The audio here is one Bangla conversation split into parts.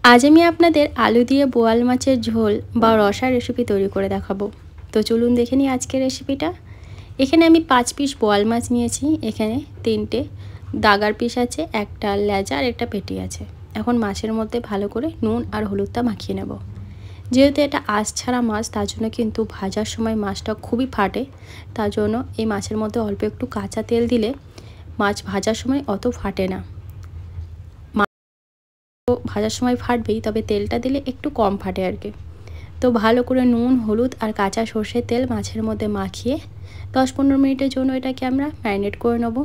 আজ আমি আপনাদের আলু দিয়ে বোয়াল মাছের ঝোল বা রসা রেসিপি তৈরি করে দেখাবো। তো চলুন দেখে নিই আজকের রেসিপিটা। এখানে আমি 5 পিস বোয়াল মাছ নিয়েছি। এখানে 3টে দাগার পিস আছে, একটা লেজা আর একটা পেটি আছে। এখন মাছের মধ্যে ভালো করে নুন আর হলুদটা মাখিয়ে নেব। যেহেতু এটা আঁশ ছাড়া মাছ, তার জন্য কিন্তু ভাজার সময় মাছটা খুবই ফাটে। তার জন্য এই মাছের মধ্যে অল্প একটু কাঁচা তেল দিলে মাছ ভাজার সময় অত ফাটে না। ভাজার সময় ফাটবেই, তবে তেলটা দিলে একটু কম ফাটে আর কি। তো ভালো করে নুন, হলুদ আর কাঁচা সর্ষের তেল মাছের মধ্যে মাখিয়ে 10-15 মিনিটের জন্য এটাকে আমরা ম্যারিনেট করে নেব।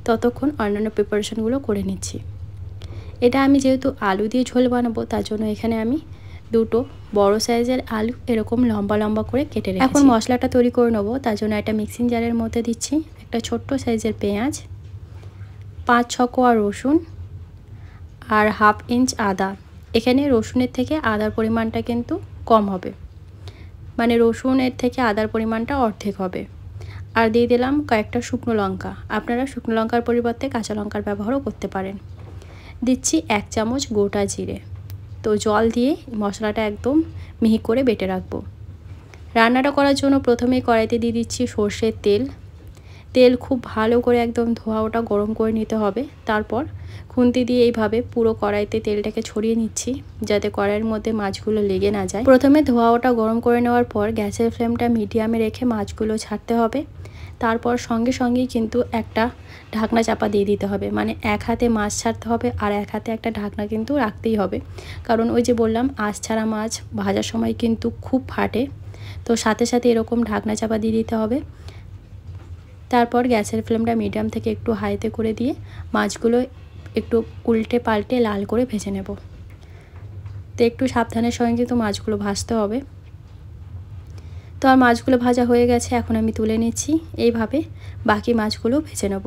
ততক্ষণ অন্যান্য প্রিপারেশনগুলো করে নিচ্ছি। এটা আমি যেহেতু আলু দিয়ে ঝোল বানাবো, তার জন্য এখানে আমি 2টো বড় সাইজের আলু এরকম লম্বা লম্বা করে কেটে রেখেছি। এখন মশলাটা তৈরি করে নেবো। তার জন্য একটা মিক্সিং জারের মধ্যে দিচ্ছি একটা ছোট্ট সাইজের পেঁয়াজ, 5-6 কোয়া রসুন আর 1/2 ইঞ্চ আদা। এখানে রসুনের থেকে আদার পরিমাণটা কিন্তু কম হবে, মানে রসুনের থেকে আদার পরিমাণটা অর্ধেক হবে। আর দিয়ে দিলাম কয়েকটা শুকনো লঙ্কা। আপনারা শুকনো লঙ্কার পরিবর্তে কাঁচা লঙ্কার ব্যবহারও করতে পারেন। দিচ্ছি 1 চামচ গোটা জিরে। তো জল দিয়ে মশলাটা একদম মিহি করে বেটে রাখবো। রান্নাটা করার জন্য প্রথমেই কড়াইতে দিয়ে দিচ্ছি সর্ষের তেল। তেল খুব ভালো করে একদম ধোয়া ওটা গরম করে নিতে হবে। তারপর খুন্তি দিয়ে এইভাবে পুরো কড়াইতে তেলটাকে ছড়িয়ে নিচ্ছি, যাতে কড়াইয়ের মধ্যে মাছগুলো লেগে না যায়। প্রথমে ধোয়া ওটা গরম করে নেওয়ার পর গ্যাসের ফ্লেমটা মিডিয়ামে রেখে মাছগুলো ছাড়তে হবে। তারপর সঙ্গে সঙ্গেই কিন্তু একটা ঢাকনা চাপা দিয়ে দিতে হবে, মানে এক হাতে মাছ ছাড়তে হবে আর এক হাতে একটা ঢাকনা কিন্তু রাখতেই হবে। কারণ ওই যে বললাম, আঁশ ছাড়া মাছ ভাজার সময় কিন্তু খুব ফাটে। তো সাথে সাথে এরকম ঢাকনা চাপা দিয়ে দিতে হবে। তারপর গ্যাসের ফ্লেমটা মিডিয়াম থেকে একটু হাইতে করে দিয়ে মাছগুলো একটু উল্টে পাল্টে লাল করে ভেজে নেব। তো একটু সাবধানের সঙ্গে কিন্তু মাছগুলো ভাজতে হবে। তো আর মাছগুলো ভাজা হয়ে গেছে, এখন আমি তুলে নিচ্ছি। এইভাবে বাকি মাছগুলো ভেজে নেব।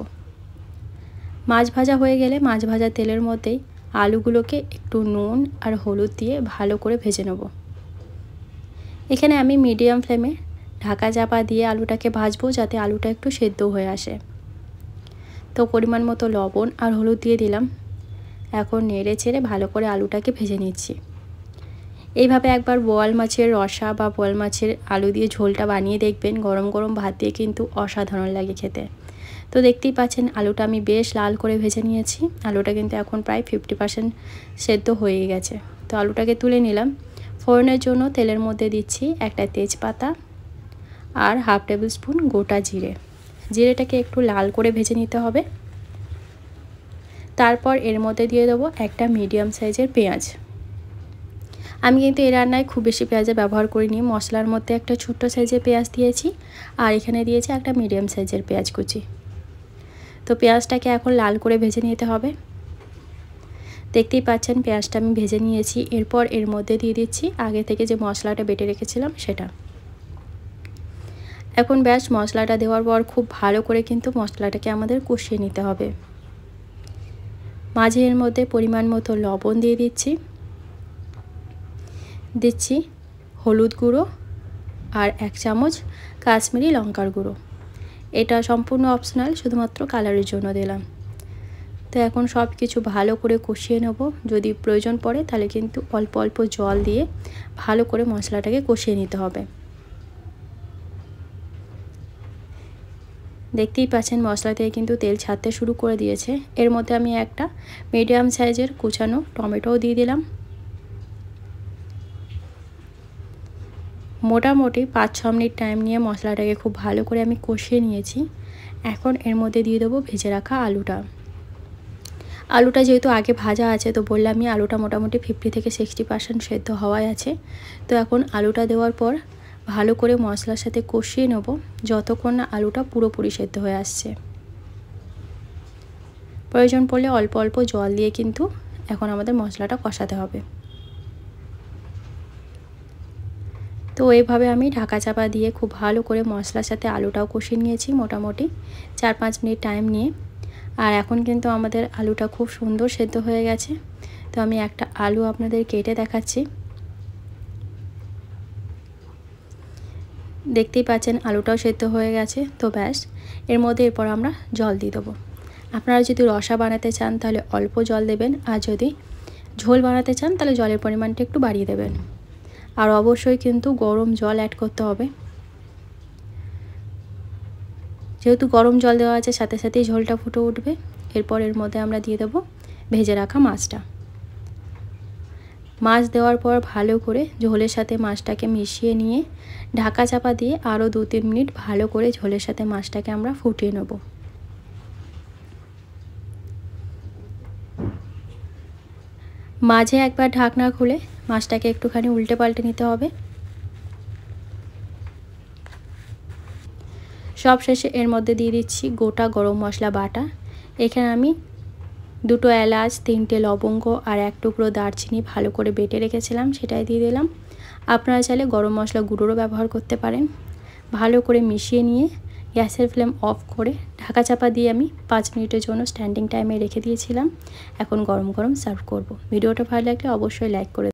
মাছ ভাজা হয়ে গেলে মাছ ভাজা তেলের মধ্যেই আলুগুলোকে একটু নুন আর হলুদ দিয়ে ভালো করে ভেজে নেব। এখানে আমি মিডিয়াম ফ্লেমে ঢাকা চাপা দিয়ে আলুটাকে ভাজবো, যাতে আলুটা একটু সেদ্ধ হয়ে আসে। তো পরিমাণ মতো লবণ আর হলুদ দিয়ে দিলাম। এখন নেড়ে চেড়ে ভালো করে আলুটাকে ভেজে নিচ্ছি। এইভাবে একবার বোয়াল মাছের রসা বা বোয়াল মাছের আলু দিয়ে ঝোলটা বানিয়ে দেখবেন। গরম গরম ভাত দিয়ে কিন্তু অসাধারণ লাগে খেতে। তো দেখতেই পাচ্ছেন আলুটা আমি বেশ লাল করে ভেজে নিয়েছি। আলুটা কিন্তু এখন প্রায় 50% সেদ্ধ হয়ে গেছে। তো আলুটাকে তুলে নিলাম। ফোড়নের জন্য তেলের মধ্যে দিচ্ছি একটা তেজপাতা আর 1/2 টেবিল স্পুন গোটা জিরে। জিরেটাকে একটু লাল করে ভেজে নিতে হবে। তারপর এর মধ্যে দিয়ে দেবো একটা মিডিয়াম সাইজের পেঁয়াজ। আমি কিন্তু এই রান্নায় খুব বেশি পেঁয়াজের ব্যবহার করিনি। মশলার মধ্যে একটা ছোট্ট সাইজের পেঁয়াজ দিয়েছি আর এখানে দিয়েছি একটা মিডিয়াম সাইজের পেঁয়াজ কুচি। তো পেঁয়াজটাকে এখন লাল করে ভেজে নিতে হবে। দেখতেই পাচ্ছেন পেঁয়াজটা আমি ভেজে নিয়েছি। এরপর এর মধ্যে দিয়ে দিচ্ছি আগে থেকে যে মশলাটা বেটে রেখেছিলাম সেটা। এখন ব্যাস মশলাটা দেওয়ার পর খুব ভালো করে কিন্তু মশলাটাকে আমাদের কষিয়ে নিতে হবে। মাঝে এর মধ্যে পরিমাণ মতো লবণ দিয়ে দিচ্ছি হলুদ গুঁড়ো আর 1 চামচ কাশ্মীরি লঙ্কার গুঁড়ো। এটা সম্পূর্ণ অপশনাল, শুধুমাত্র কালারের জন্য দিলাম। তো এখন সব কিছু ভালো করে কষিয়ে নেব। যদি প্রয়োজন পড়ে তাহলে কিন্তু অল্প অল্প জল দিয়ে ভালো করে মশলাটাকে কষিয়ে নিতে হবে। দেখতেই পাচ্ছেন মশলা থেকে কিন্তু তেল ছাড়তে শুরু করে দিয়েছে। এর মধ্যে আমি একটা মিডিয়াম সাইজের কুচানো টমেটোও দিয়ে দিলাম। মোটামুটি 5-6 মিনিট টাইম নিয়ে মশলাটাকে খুব ভালো করে আমি কষিয়ে নিয়েছি। এখন এর মধ্যে দিয়ে দেবো ভেজে রাখা আলুটা। আলুটা যেহেতু আগে ভাজা আছে, তো বললামই আলুটা মোটামুটি 50 থেকে 60% সেদ্ধ হওয়াই আছে। তো এখন আলুটা দেওয়ার পর ভালো করে মশলার সাথে কষিয়ে নেব, যতক্ষণ না আলুটা পুরোপুরি সেদ্ধ হয়ে আসছে। প্রয়োজন পড়লে অল্প অল্প জল দিয়ে কিন্তু এখন আমাদের মশলাটা কষাতে হবে। তো এইভাবে আমি ঢাকা চাপা দিয়ে খুব ভালো করে মশলার সাথে আলুটাও কষিয়ে নিয়েছি মোটামুটি 4-5 মিনিট টাইম নিয়ে। আর এখন কিন্তু আমাদের আলুটা খুব সুন্দর সেদ্ধ হয়ে গেছে। তো আমি একটা আলু আপনাদের কেটে দেখাচ্ছি। দেখতেই পাচ্ছেন আলুটাও সেদ্ধ হয়ে গেছে। তো ব্যাস, এর মধ্যে এরপর আমরা জল দিয়ে দেবো। আপনারা যদি রসা বানাতে চান তাহলে অল্প জল দেবেন, আর যদি ঝোল বানাতে চান তাহলে জলের পরিমাণটা একটু বাড়িয়ে দেবেন। আর অবশ্যই কিন্তু গরম জল অ্যাড করতে হবে। যেহেতু গরম জল দেওয়া আছে সাথে সাথেই ঝোলটা ফুটে উঠবে। এরপর এর মধ্যে আমরা দিয়ে দেবো ভেজে রাখা মাছটা। মাছ দেওয়ার পর ভালো করে ঝোলের সাথে মাছটাকে মিশিয়ে নিয়ে ঢাকা চাপা দিয়ে আরও 2-3 মিনিট ভালো করে ঝোলের সাথে মাছটাকে আমরা ফুটিয়ে নেব। মাঝে একবার ঢাকনা খুলে মাছটাকে একটুখানি উল্টে পাল্টে নিতে হবে। সব শেষে এর মধ্যে দিয়ে দিচ্ছি গোটা গরম মশলা বাটা। এখানে আমি 2টো এলাচ, 3টে লবঙ্গ আর 1 টুকরো দারচিনি ভালো করে বেটে রেখেছিলাম, সেটাই দিয়ে দিলাম। আপনারা চাইলে গরম মশলা গুঁড়োরও ব্যবহার করতে পারেন। ভালো করে মিশিয়ে নিয়ে গ্যাসের ফ্লেম অফ করে ঢাকা চাপা দিয়ে আমি 5 মিনিটের জন্য স্ট্যান্ডিং টাইমে রেখে দিয়েছিলাম। এখন গরম গরম সার্ভ করব। ভিডিওটা ভালো লাগলে অবশ্যই লাইক করে